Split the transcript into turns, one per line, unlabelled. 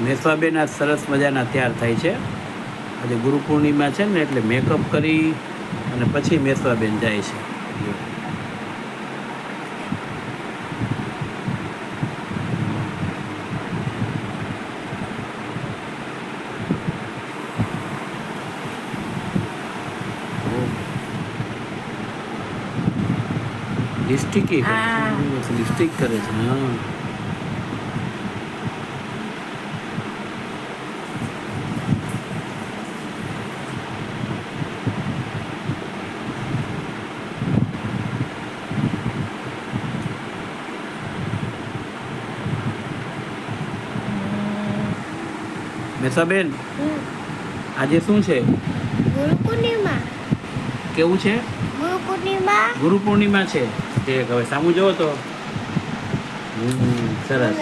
મેસવાબેન આજ સરસ મજાના તૈયાર થાય છે. આજે ગુરુ પૂર્ણિમા છે ને એટલે મેકઅપ કરી અને પછી મેસવાબેન જાય છે. લિપસ્ટિક લિપસ્ટિક કરે છે. હા મેસાબેન, આજે શું છે?
ગુરુ પૂર્ણિમા.
કેવું છે?
ગુરુ પૂર્ણિમા.
ગુરુ પૂર્ણિમા છે. હવે સામું જોવો તો સરસ.